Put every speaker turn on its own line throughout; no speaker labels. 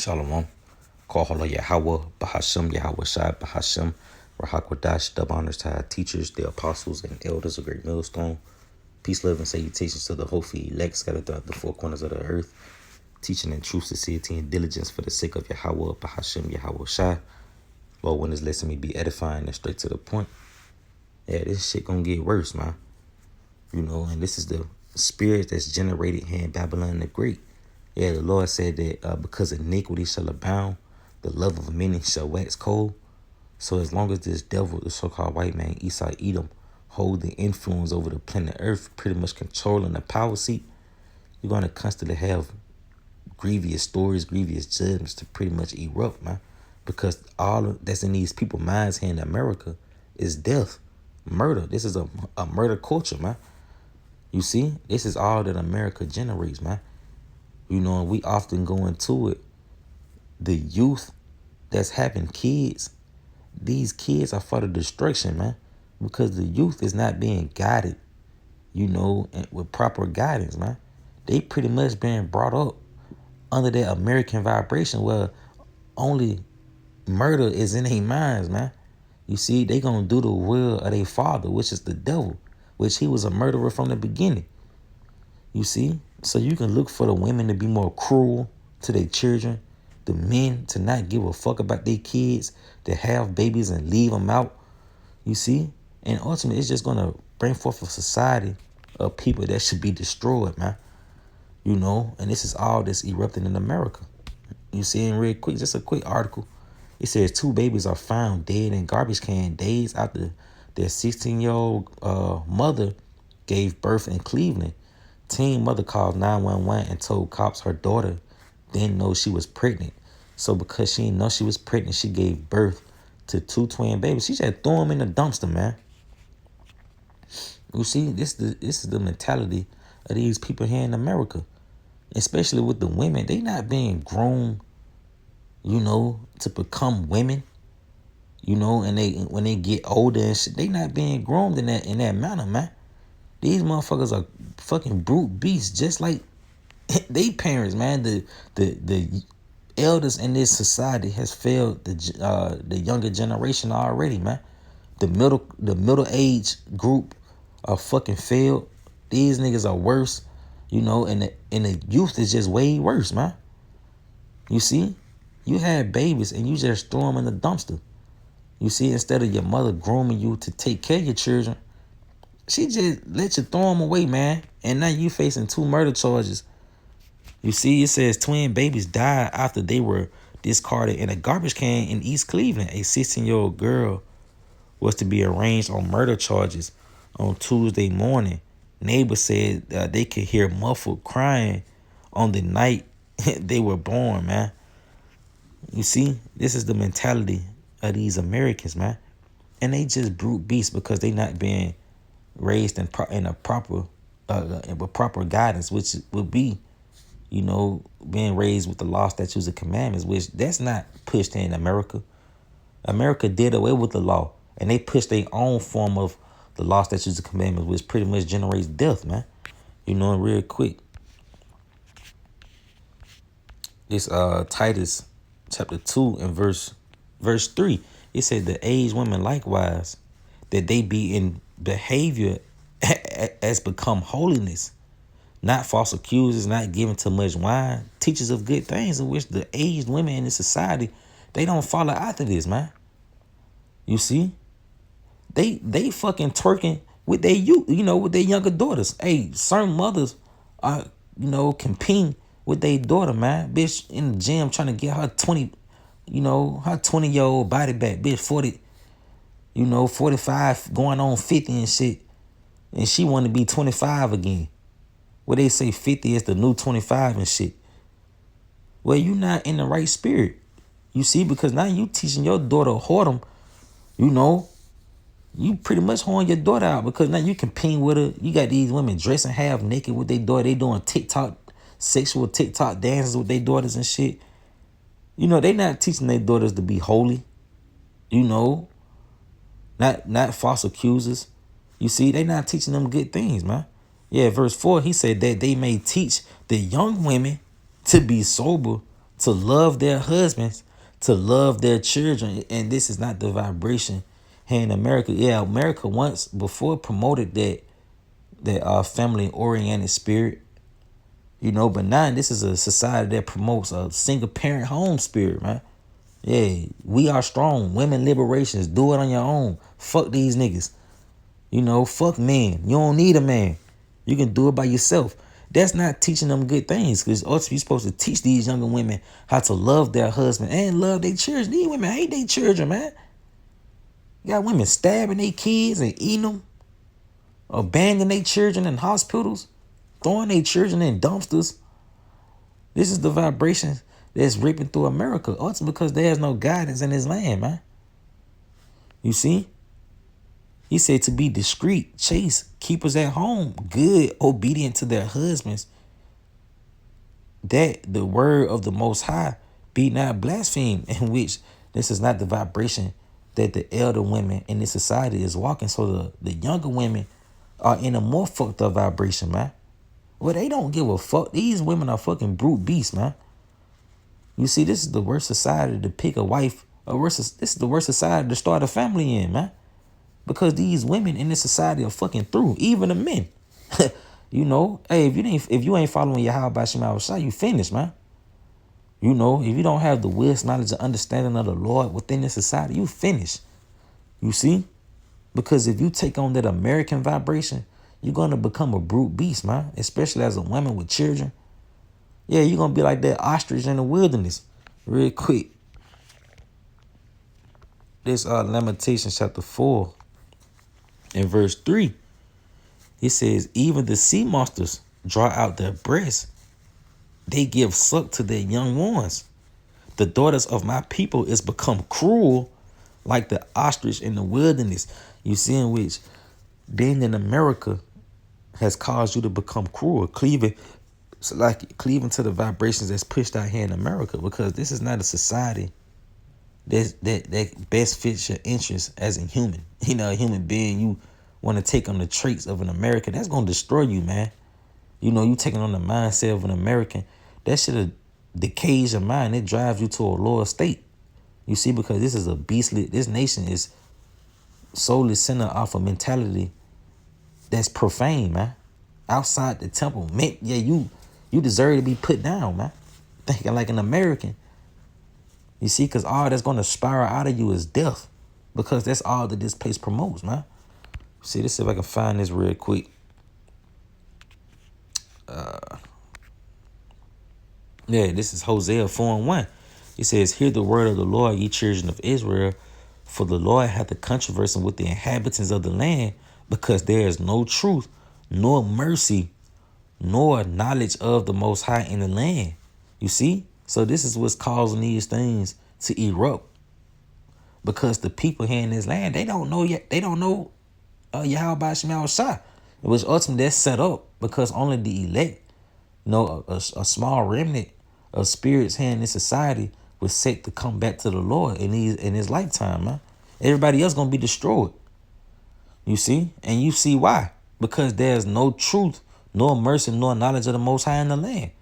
Shalom. Kohala Yahweh, Bahashem, Yahweh Shai, Bahashem, Rahakwadash, double honors to our teachers, the apostles, and elders of Great Millstone. Peace, love, and salutations to the hopefully elect scattered throughout the four corners of the earth, teaching in truth, sincerity, and diligence for the sake of Yahweh, Bahashem, Yahweh Shai. Lord, when this lesson may be edifying and straight to the point. Yeah, this shit gonna get worse, man. And this is the spirit that's generated here in Babylon the Great. Yeah, the Lord said that because iniquity shall abound, the love of many shall wax cold. So as long as this devil, the so-called white man, Esau Edom, hold the influence over the planet Earth, pretty much controlling the power seat, you're going to constantly have grievous stories, grievous judgments to pretty much erupt, man. Because all that's in these people's minds here in America is death, murder. This is a murder culture, man. You see, this is all that America generates, man. And we often go into it. The youth that's having kids, these kids are for the destruction, man. Because the youth is not being guided, with proper guidance, man. They pretty much being brought up under that American vibration where only murder is in their minds, man. You see, they gonna do the will of their father, which is the devil, which he was a murderer from the beginning. You see? So you can look for the women to be more cruel to their children, the men to not give a fuck about their kids, to have babies and leave them out. You see? And ultimately, it's just going to bring forth a society of people that should be destroyed, man. And this is all that's erupting in America. You see, and real quick, just a quick article. It says 2 babies are found dead in garbage can days after their 16-year-old mother gave birth in Cleveland. Teen mother called 911 and told cops her daughter didn't know she was pregnant. So because she didn't know she was pregnant, she gave birth to 2 twin babies. She just threw them in the dumpster, man. You see, this is the mentality of these people here in America, especially with the women. They not being grown, to become women. And when they get older and shit, they not being groomed in that manner, man. These motherfuckers are fucking brute beasts, just like they parents, man. The elders in this society has failed the younger generation already, man. The middle age group are fucking failed. These niggas are worse, and the youth is just way worse, man. You see, you had babies and you just throw them in the dumpster. You see, instead of your mother grooming you to take care of your children, she just let you throw them away, man. And now you facing 2 murder charges. You see, it says twin babies died after they were discarded in a garbage can in East Cleveland. A 16-year-old girl was to be arraigned on murder charges on Tuesday morning. Neighbors said they could hear muffled crying on the night they were born, man. You see, this is the mentality of these Americans, man. And they just brute beasts because they not being raised in a proper with proper guidance, which would be, being raised with the law, statutes, and commandments, which that's not pushed in America. America did away with the law, and they pushed their own form of the law, statutes, and commandments, which pretty much generates death, man. And real quick, this Titus chapter 2 and verse 3, it said the aged women likewise, that they be in behavior as become holiness, not false accusers, not giving too much wine, teachers of good things, in which the aged women in the society, they don't follow after this, man. You see, they fucking twerking with their youth, with their younger daughters. Hey, certain mothers are, competing with their daughter, man. Bitch in the gym trying to get her 20, her 20-year-old body back. Bitch 40, 45 going on 50 and shit. And she want to be 25 again. Where they say 50 is the new 25 and shit. Well, you not in the right spirit. You see, because now you teaching your daughter whoredom, you pretty much whoring your daughter out because now you competing with her. You got these women dressing half naked with their daughter. They doing sexual TikTok dances with their daughters and shit. They not teaching their daughters to be holy. Not false accusers. You see, they not teaching them good things, man. Yeah, verse 4, he said that they may teach the young women to be sober, to love their husbands, to love their children. And this is not the vibration here in America. Yeah, America once before promoted that family oriented spirit, but now this is a society that promotes a single parent home spirit, man. Yeah, we are strong. Women liberations. Do it on your own. Fuck these niggas. Fuck men. You don't need a man. You can do it by yourself. That's not teaching them good things, because ultimately you're supposed to teach these younger women how to love their husband and love their children. These women hate their children, man. You got women stabbing their kids and eating them, abandoning their children in hospitals, throwing their children in dumpsters. This is the vibration that's ripping through America, ultimately because there's no guidance in this land, man. You see? He said to be discreet, chaste, keepers at home, good, obedient to their husbands, that the word of the Most High be not blasphemed, in which this is not the vibration that the elder women in this society is walking. So the younger women are in a more fucked up vibration, man. Well, they don't give a fuck. These women are fucking brute beasts, man. You see, this is the worst society to pick a wife. This is the worst society to start a family in, man. Because these women in this society are fucking through. Even the men. Hey, if you ain't following your how about Shema Shai, you finished, man. If you don't have the wisdom, knowledge, and understanding of the Lord within this society, you finished. You see? Because if you take on that American vibration, you're going to become a brute beast, man. Especially as a woman with children. Yeah, you're going to be like that ostrich in the wilderness. Real quick. This Lamentations chapter 4 and verse 3. It says, even the sea monsters draw out their breasts. They give suck to their young ones. The daughters of my people is become cruel like the ostrich in the wilderness. You see, in which being in America has caused you to become cruel, cleaving to the vibrations that's pushed out here in America, because this is not a society that best fits your interests as a human. A human being, you want to take on the traits of an American, that's going to destroy you, man. You taking on the mindset of an American, that shit decays your mind. It drives you to a lower state. You see, because this nation is solely centered off a mentality that's profane, man. Outside the temple, man, yeah, you deserve to be put down, man. Thinking like an American. You see, because all that's going to spiral out of you is death, because that's all that this place promotes, man. See, let's see if I can find this real quick. This is Hosea 4:1. It says, hear the word of the Lord, ye children of Israel, for the Lord hath a controversy with the inhabitants of the land, because there is no truth, nor mercy, nor knowledge of the Most High in the land. You see? So this is what's causing these things to erupt, because the people here in this land, they don't know yet. They don't know Yahweh Shema Shai, which ultimately that's set up because only the elect know a small remnant of spirits here in this society was set to come back to the Lord in his lifetime, man. Everybody else gonna be destroyed. You see? And you see why? Because there's no truth, nor mercy, nor knowledge of the Most High in the land.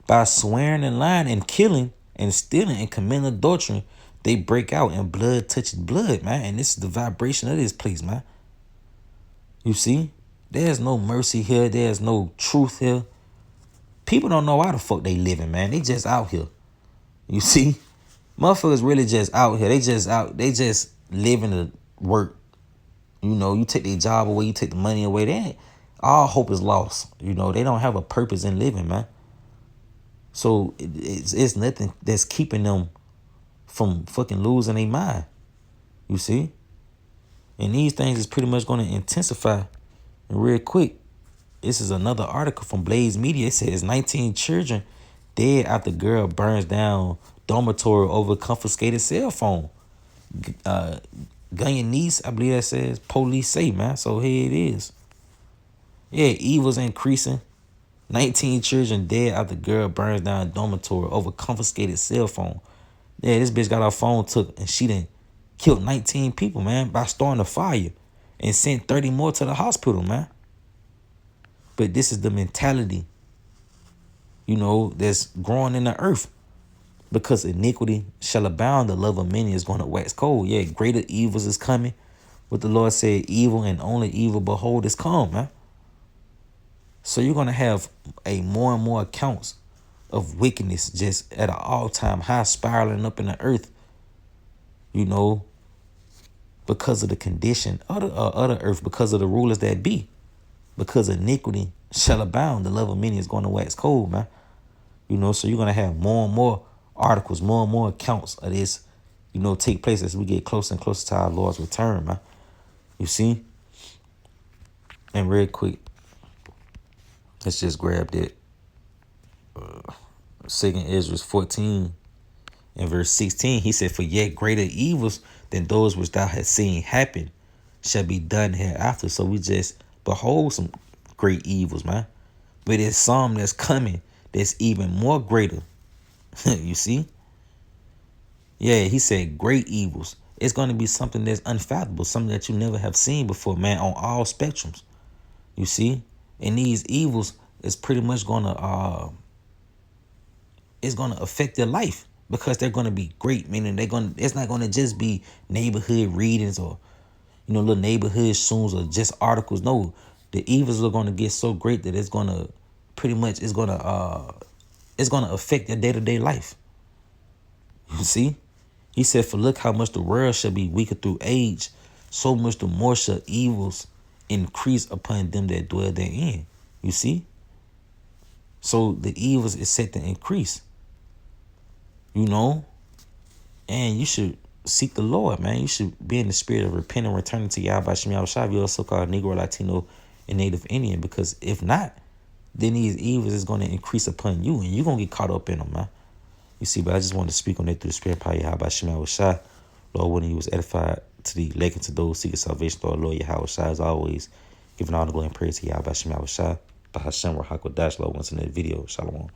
By swearing and lying and killing and stealing and committing adultery, they break out and blood touches blood, man. And this is the vibration of this place, man. You see? There's no mercy here. There's no truth here. People don't know why the fuck they living, man. They just out here. You see? Motherfuckers really just out here. They just living to work. You take their job away, you take the money away. All hope is lost. They don't have a purpose in living, man. So it's nothing that's keeping them from fucking losing their mind. You see? And these things is pretty much going to intensify real quick. This is another article from Blaze Media. It says 19 children dead after girl burns down dormitory over confiscated cell phone. Guyanese, I believe that says, police say, man. So here it is. Yeah, evil's increasing. 19 children dead after girl burns down dormitory over confiscated cell phone. Yeah, this bitch got her phone took and she done killed 19 people, man, by starting a fire and sent 30 more to the hospital, man. But this is the mentality, that's growing in the earth. Because iniquity shall abound, the love of many is going to wax cold. Yeah, greater evils is coming. What the Lord said, evil and only evil, behold, is come, man. So you're going to have a more and more accounts of wickedness just at an all-time high, spiraling up in the earth, you know, because of the condition of the earth, because of the rulers that be. Because iniquity shall abound, the love of many is going to wax cold, man. You know, so you're going to have more and more articles, more and more accounts of this, you know, take place as we get closer and closer to our Lord's return, man. You see? And real quick, let's just grab that. 2 Ezra 14 and verse 16, he said, for yet greater evils than those which thou hast seen happen shall be done hereafter. So we just behold some great evils, man. But there's some that's coming that's even more greater. You see? Yeah, he said great evils. It's going to be something that's unfathomable, something that you never have seen before, man, on all spectrums. You see? And these evils is pretty much going to affect their life, because they're going to be great, meaning it's not going to just be neighborhood readings or, you know, little neighborhood scenes or just articles. No, the evils are going to get so great that it's going to affect their day-to-day life. You see? He said, for look how much the world shall be weaker through age, so much the more shall evils increase upon them that dwell therein. You see? So the evils is set to increase. You know? And you should seek the Lord, man. You should be in the spirit of repenting, returning to Yahweh Shem Yahushua, you're also called Negro, Latino, and Native Indian. Because if not, then these evils is going to increase upon you, and you're going to get caught up in them, man. You see, but I just wanted to speak on that through the spirit power Yahweh Shem Yahushua. Lord, when he was edified to the elect and to those seeking salvation, Lord, Yahweh Shai, as always, giving all the glory and praise to Yahweh Shem Yahushua. Bahashem Rahakodash, Lord, once in that video. Shalom.